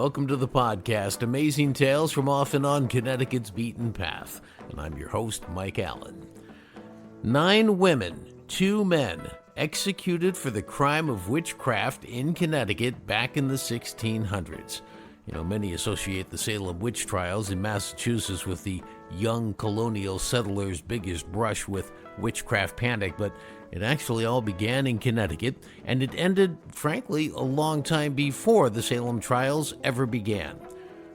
Welcome to the podcast, Amazing Tales from Off and On Connecticut's Beaten Path. And I'm your host, Mike Allen. 9 women, 2 men, executed for the crime of witchcraft in Connecticut back in the 1600s. Many associate the Salem Witch Trials in Massachusetts with the young colonial settlers' biggest brush with witchcraft panic, but it actually all began in Connecticut, and it ended, frankly, a long time before the Salem trials ever began.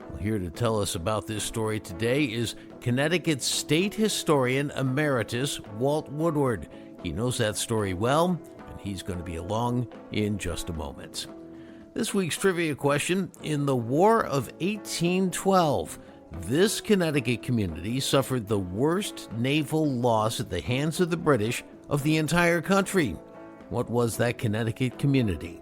Well, here to tell us about this story today is Connecticut's State Historian Emeritus, Walt Woodward. He knows that story well, and he's going to be along in just a moment. This week's trivia question: in the War of 1812, this Connecticut community suffered the worst naval loss at the hands of the British of the entire country. What was that Connecticut community?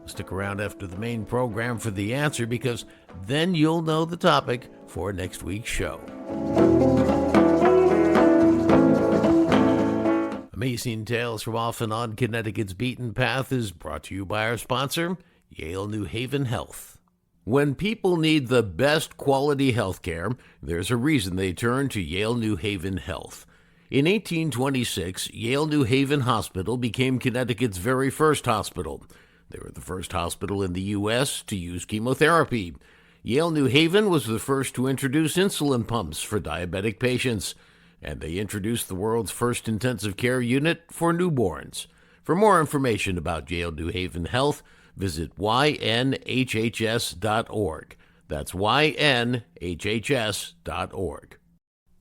Stick around after the main program for the answer, because then you'll know the topic for next week's show. Amazing Tales from Off and On Connecticut's Beaten Path is brought to you by our sponsor, Yale New Haven Health. When people need the best quality health care, there's a reason they turn to Yale New Haven Health. In 1826, Yale New Haven Hospital became Connecticut's very first hospital. They were the first hospital in the U.S. to use chemotherapy. Yale New Haven was the first to introduce insulin pumps for diabetic patients, and they introduced the world's first intensive care unit for newborns. For more information about Yale New Haven Health, visit ynhhs.org. That's ynhhs.org.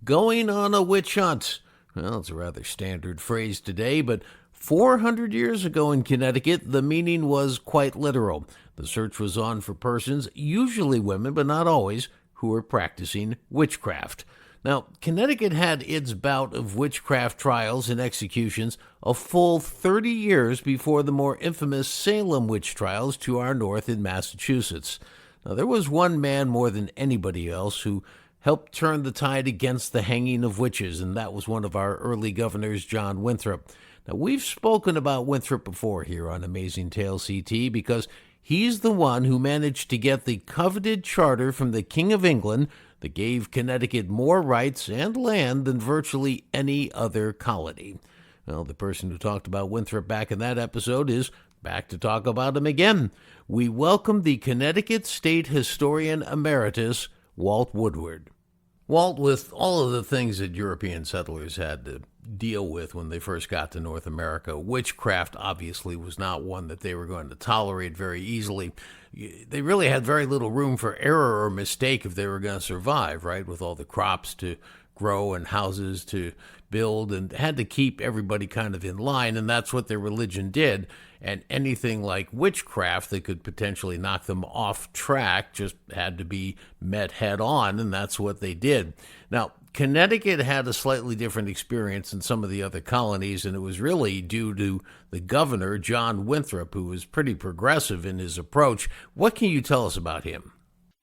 Going on a witch hunt. Well, it's a rather standard phrase today, but 400 years ago in Connecticut, the meaning was quite literal. The search was on for persons, usually women, but not always, who were practicing witchcraft. Now, Connecticut had its bout of witchcraft trials and executions a full 30 years before the more infamous Salem Witch Trials to our north in Massachusetts. Now, there was one man more than anybody else who helped turn the tide against the hanging of witches, and that was one of our early governors, John Winthrop. Now, we've spoken about Winthrop before here on Amazing Tales CT because he's the one who managed to get the coveted charter from the King of England that gave Connecticut more rights and land than virtually any other colony. Well, the person who talked about Winthrop back in that episode is back to talk about him again. We welcome the Connecticut State Historian Emeritus, Walt Woodward. Walt, with all of the things that European settlers had to deal with when they first got to North America, witchcraft obviously was not one that they were going to tolerate very easily. They really had very little room for error or mistake if they were going to survive, right? With all the crops to grow and houses to build, and had to keep everybody kind of in line, and that's what their religion did. And anything like witchcraft that could potentially knock them off track just had to be met head on, and that's what they did. Now, Connecticut had a slightly different experience than some of the other colonies, and it was really due to the governor, John Winthrop, who was pretty progressive in his approach. What can you tell us about him?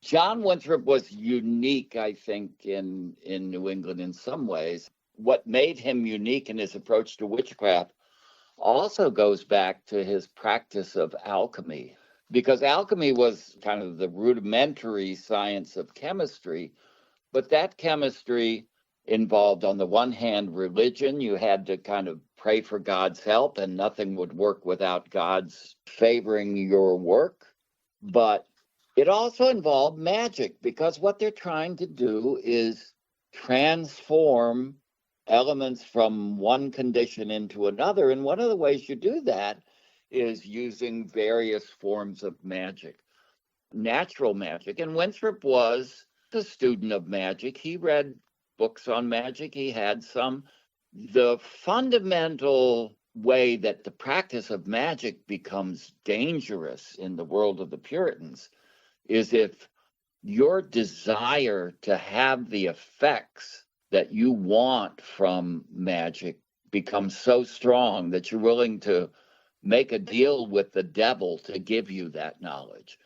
John Winthrop was unique, I think, in New England in some ways. What made him unique in his approach to witchcraft also goes back to his practice of alchemy, because alchemy was kind of the rudimentary science of chemistry, but that chemistry involved, on the one hand, religion. You had to kind of pray for God's help, and nothing would work without God's favoring your work. But it also involved magic, because what they're trying to do is transform elements from one condition into another. And one of the ways you do that is using various forms of magic, natural magic. And Winthrop was a student of magic. He read books on magic. He had some. The fundamental way that the practice of magic becomes dangerous in the world of the Puritans is if your desire to have the effects that you want from magic becomes so strong that you're willing to make a deal with the devil to give you that knowledge.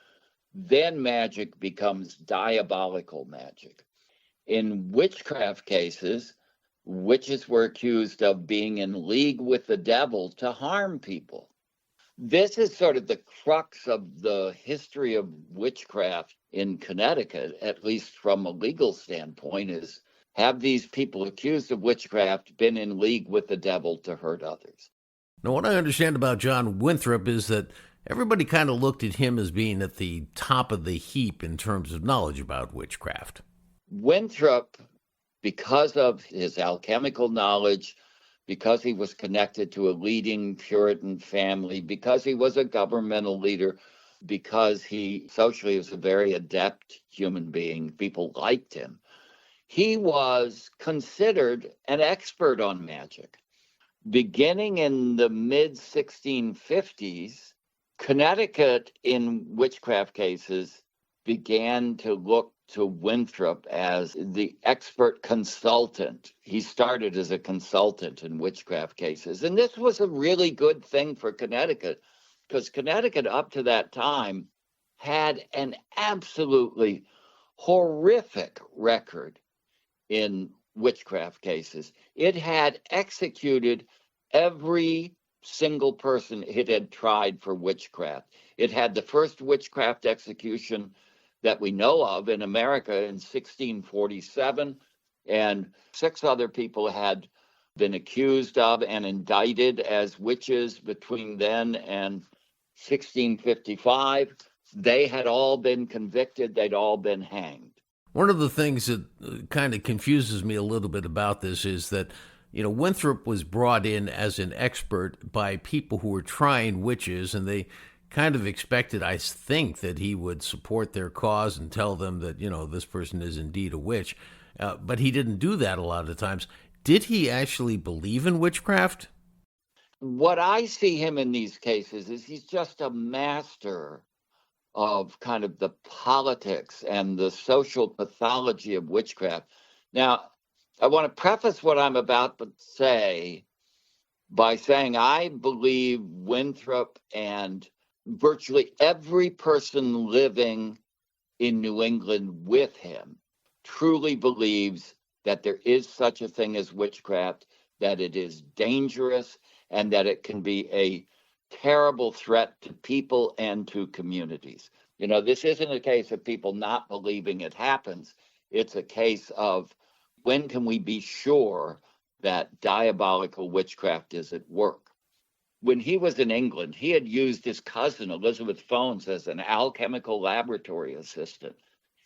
Then magic becomes diabolical magic. In witchcraft cases, witches were accused of being in league with the devil to harm people. This is sort of the crux of the history of witchcraft in Connecticut, at least from a legal standpoint, is have these people accused of witchcraft been in league with the devil to hurt others? Now, what I understand about John Winthrop is that everybody kind of looked at him as being at the top of the heap in terms of knowledge about witchcraft. Winthrop, because of his alchemical knowledge, because he was connected to a leading Puritan family, because he was a governmental leader, because he socially was a very adept human being, people liked him. He was considered an expert on magic. Beginning in the mid-1650s, Connecticut in witchcraft cases began to look to Winthrop as the expert consultant. He started as a consultant in witchcraft cases. And this was a really good thing for Connecticut, because Connecticut up to that time had an absolutely horrific record in witchcraft cases. It had executed every single person it had tried for witchcraft. It had the first witchcraft execution that we know of in America in 1647, and 6 other people had been accused of and indicted as witches between then and 1655. They had all been convicted, they'd all been hanged. One of the things that kind of confuses me a little bit about this is that, Winthrop was brought in as an expert by people who were trying witches, and they kind of expected, I think, that he would support their cause and tell them that, this person is indeed a witch. But he didn't do that a lot of times. Did he actually believe in witchcraft? What I see him in these cases is he's just a master of kind of the politics and the social pathology of witchcraft. Now, I want to preface what I'm about to say by saying I believe Winthrop and virtually every person living in New England with him truly believes that there is such a thing as witchcraft, that it is dangerous, and that it can be a terrible threat to people and to communities. This isn't a case of people not believing it happens. It's a case of when can we be sure that diabolical witchcraft is at work? When he was in England, he had used his cousin, Elizabeth Phones, as an alchemical laboratory assistant.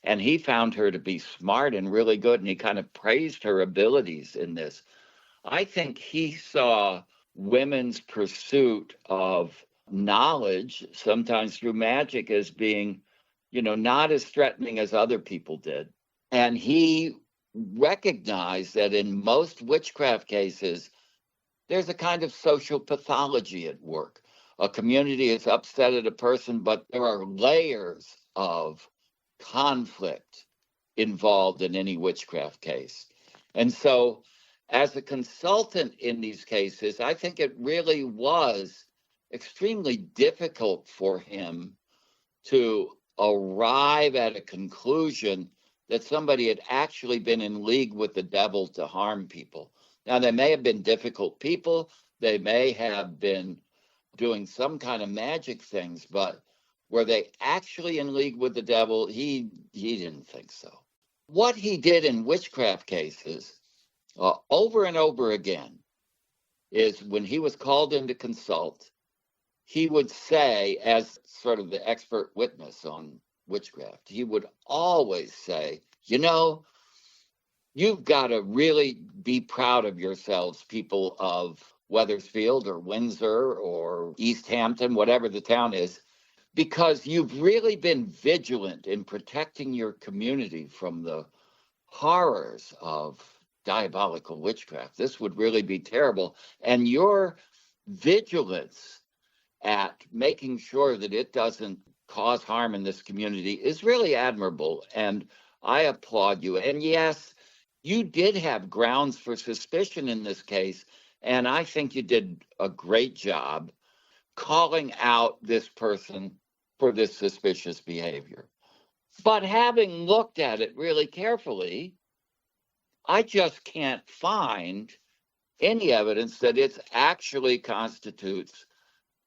And he found her to be smart and really good, and he kind of praised her abilities in this. I think he saw women's pursuit of knowledge, sometimes through magic, as being, not as threatening as other people did. And he recognized that in most witchcraft cases, there's a kind of social pathology at work. A community is upset at a person, but there are layers of conflict involved in any witchcraft case. And so, as a consultant in these cases, I think it really was extremely difficult for him to arrive at a conclusion that somebody had actually been in league with the devil to harm people. Now, they may have been difficult people, they may have been doing some kind of magic things, but were they actually in league with the devil? He didn't think so. What he did in witchcraft cases over and over again is when he was called in to consult, he would say, as sort of the expert witness on witchcraft, he would always say, you've got to really be proud of yourselves, people of Wethersfield or Windsor or East Hampton, whatever the town is, because you've really been vigilant in protecting your community from the horrors of diabolical witchcraft. This would really be terrible. And your vigilance at making sure that it doesn't cause harm in this community is really admirable. And I applaud you. And yes, you did have grounds for suspicion in this case. And I think you did a great job calling out this person for this suspicious behavior. But having looked at it really carefully, I just can't find any evidence that it actually constitutes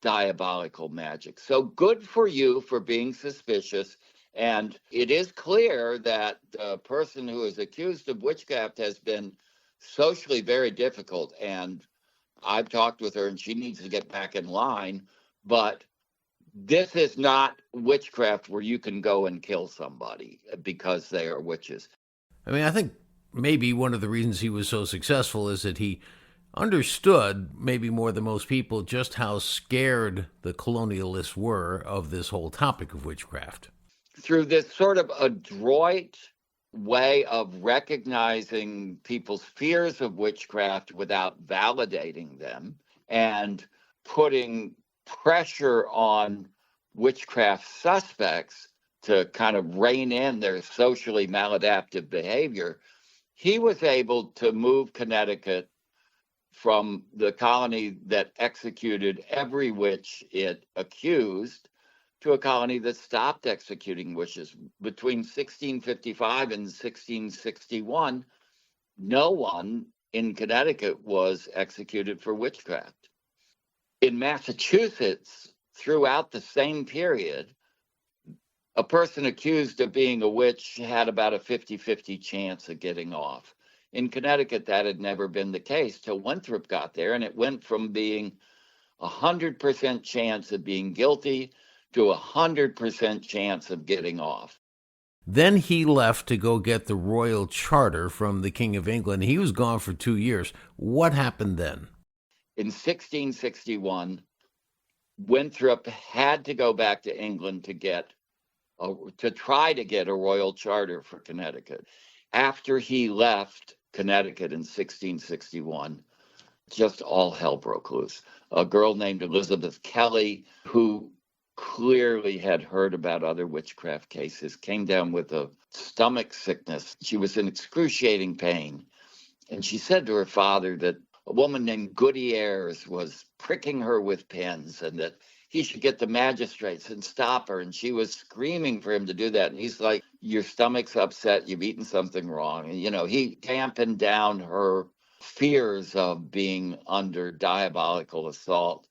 diabolical magic. So good for you for being suspicious And it is clear that the person who is accused of witchcraft has been socially very difficult. And I've talked with her and she needs to get back in line. But this is not witchcraft where you can go and kill somebody because they are witches. I mean, I think maybe one of the reasons he was so successful is that he understood, maybe more than most people, just how scared the colonialists were of this whole topic of witchcraft. Through this sort of adroit way of recognizing people's fears of witchcraft without validating them and putting pressure on witchcraft suspects to kind of rein in their socially maladaptive behavior, he was able to move Connecticut from the colony that executed every witch it accused to a colony that stopped executing witches. Between 1655 and 1661, no one in Connecticut was executed for witchcraft. In Massachusetts, throughout the same period, a person accused of being a witch had about a 50-50 chance of getting off. In Connecticut, that had never been the case till Winthrop got there, and it went from being 100% chance of being guilty to 100% chance of getting off. Then he left to go get the royal charter from the King of England. He was gone for 2 years. What happened then? In 1661, Winthrop had to go back to England to try to get a royal charter for Connecticut. After he left Connecticut in 1661, just all hell broke loose. A girl named Elizabeth Kelly, who clearly had heard about other witchcraft cases, came down with a stomach sickness. She was in excruciating pain. And she said to her father that a woman named Goody Ayres was pricking her with pins and that he should get the magistrates and stop her. And she was screaming for him to do that. And he's like, your stomach's upset. You've eaten something wrong. And, he dampened down her fears of being under diabolical assault.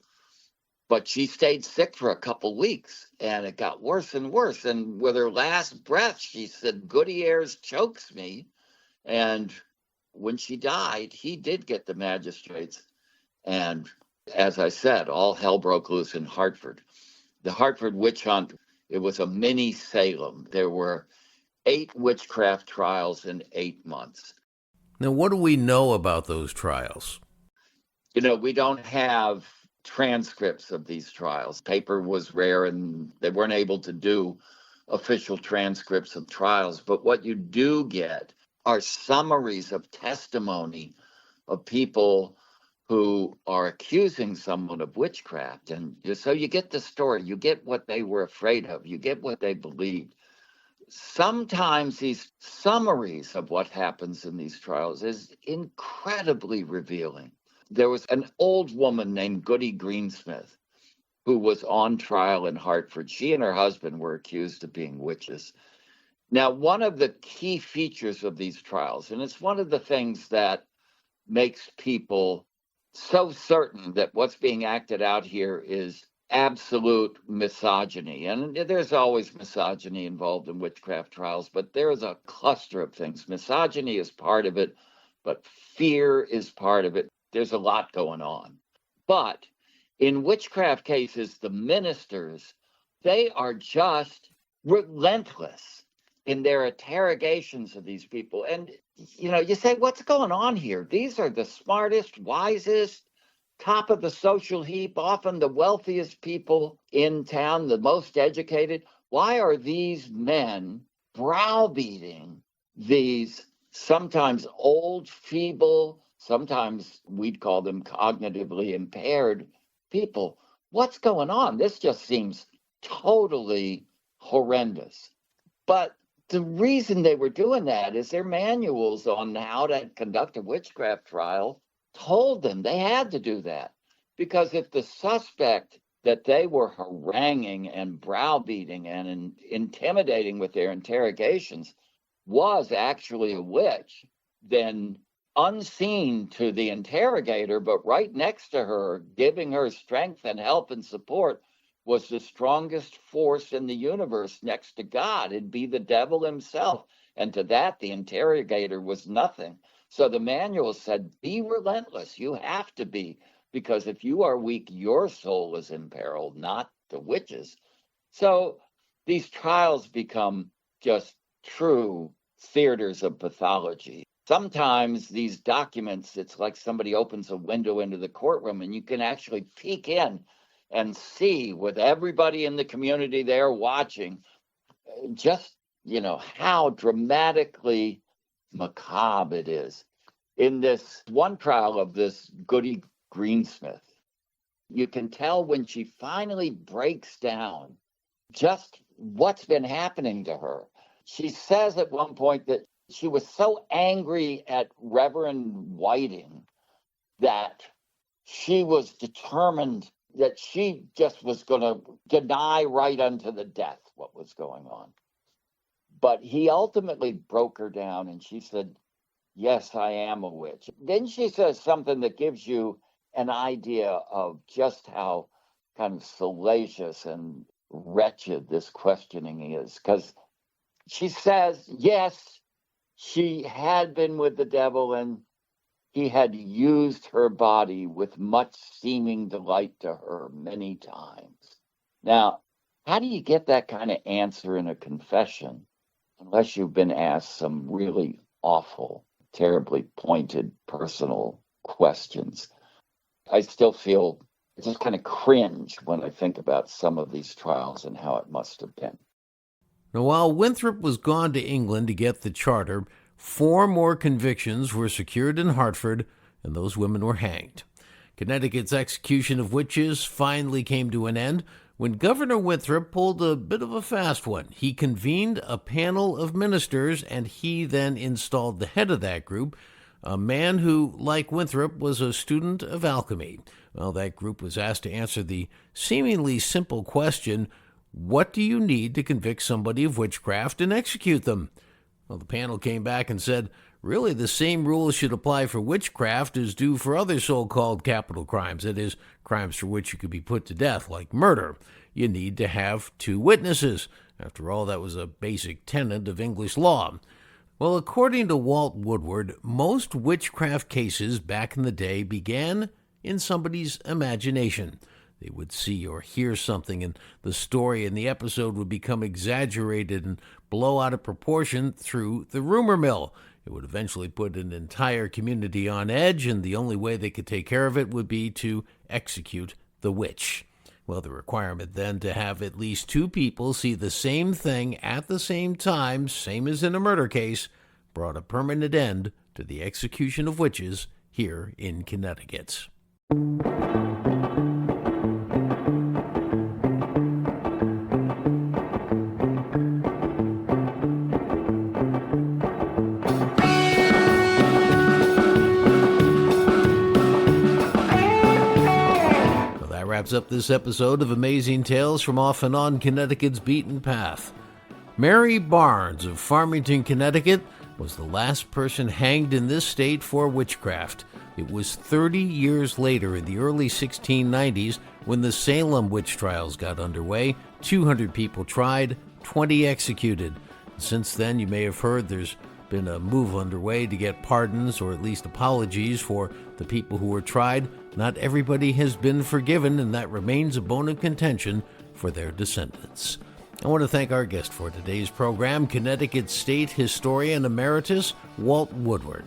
But she stayed sick for a couple weeks and it got worse and worse. And with her last breath, she said, Goody Ayres chokes me. And when she died, he did get the magistrates. And as I said, all hell broke loose in Hartford. The Hartford witch hunt, it was a mini Salem. There were 8 witchcraft trials in 8 months. Now, what do we know about those trials? We don't have transcripts of these trials. Paper was rare and they weren't able to do official transcripts of trials. But what you do get are summaries of testimony of people who are accusing someone of witchcraft. And so you get the story, you get what they were afraid of, you get what they believed. Sometimes these summaries of what happens in these trials is incredibly revealing. There was an old woman named Goody Greensmith who was on trial in Hartford. She and her husband were accused of being witches. Now, one of the key features of these trials, and it's one of the things that makes people so certain that what's being acted out here is absolute misogyny. And there's always misogyny involved in witchcraft trials, but there is a cluster of things. Misogyny is part of it, but fear is part of it. There's a lot going on. But in witchcraft cases, the ministers, they are just relentless in their interrogations of these people. And, you say, what's going on here? These are the smartest, wisest, top of the social heap, often the wealthiest people in town, the most educated. Why are these men browbeating these sometimes old, feeble, sometimes we'd call them cognitively impaired people? What's going on? This just seems totally horrendous. But the reason they were doing that is their manuals on how to conduct a witchcraft trial told them they had to do that. Because if the suspect that they were haranguing and browbeating and intimidating with their interrogations was actually a witch, then unseen to the interrogator, but right next to her, giving her strength and help and support, was the strongest force in the universe next to God. It'd be the devil himself. And to that, the interrogator was nothing. So the manual said, be relentless. You have to be, because if you are weak, your soul is in peril, not the witches. So these trials become just true theaters of pathology. Sometimes these documents, it's like somebody opens a window into the courtroom and you can actually peek in and see, with everybody in the community there watching, just, how dramatically macabre it is. In this one trial of this Goody Greensmith, you can tell when she finally breaks down just what's been happening to her. She says at one point that she was so angry at Reverend Whiting that she was determined that she just was going to deny right unto the death what was going on. But he ultimately broke her down and she said, yes, I am a witch. Then she says something that gives you an idea of just how kind of salacious and wretched this questioning is. Because she says, yes, she had been with the devil and he had used her body with much seeming delight to her many times. Now, how do you get that kind of answer in a confession unless you've been asked some really awful, terribly pointed personal questions? I still feel just kind of cringe when I think about some of these trials and how it must have been. Now, while Winthrop was gone to England to get the charter, 4 more convictions were secured in Hartford, and those women were hanged. Connecticut's execution of witches finally came to an end when Governor Winthrop pulled a bit of a fast one. He convened a panel of ministers, and he then installed the head of that group, a man who, like Winthrop, was a student of alchemy. Well, that group was asked to answer the seemingly simple question, what do you need to convict somebody of witchcraft and execute them? Well, the panel came back and said, really, the same rules should apply for witchcraft as do for other so-called capital crimes, that is, crimes for which you could be put to death, like murder. You need to have 2 witnesses. After all, that was a basic tenet of English law. Well, according to Walt Woodward, most witchcraft cases back in the day began in somebody's imagination. They would see or hear something, and the story in the episode would become exaggerated and blow out of proportion through the rumor mill. It would eventually put an entire community on edge, and the only way they could take care of it would be to execute the witch. Well, the requirement then to have at least 2 people see the same thing at the same time, same as in a murder case, brought a permanent end to the execution of witches here in Connecticut. Wraps up this episode of Amazing Tales from Off and On Connecticut's Beaten Path. Mary Barnes of Farmington, Connecticut, was the last person hanged in this state for witchcraft. It was 30 years later, in the early 1690s, when the Salem Witch Trials got underway. 200 people tried, 20 executed. Since then, you may have heard there's been a move underway to get pardons or at least apologies for the people who were tried. Not everybody has been forgiven, and that remains a bone of contention for their descendants. I want to thank our guest for today's program, Connecticut State Historian Emeritus Walt Woodward.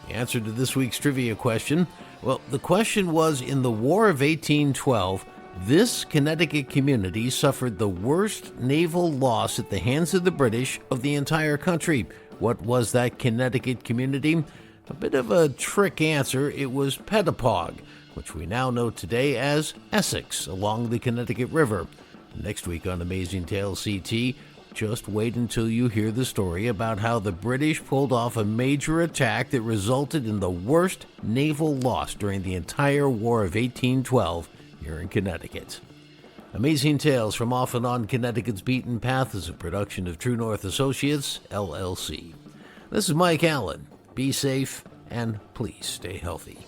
The answer to this week's trivia question, well, the question was, in the War of 1812, this Connecticut community suffered the worst naval loss at the hands of the British of the entire country. What was that Connecticut community? A bit of a trick answer. It was Pettapog, which we now know today as Essex, along the Connecticut River. Next week on Amazing Tales CT, just wait until you hear the story about how the British pulled off a major attack that resulted in the worst naval loss during the entire War of 1812 here in Connecticut. Amazing Tales from Off and On Connecticut's Beaten Path is a production of True North Associates, LLC. This is Mike Allen. Be safe and please stay healthy.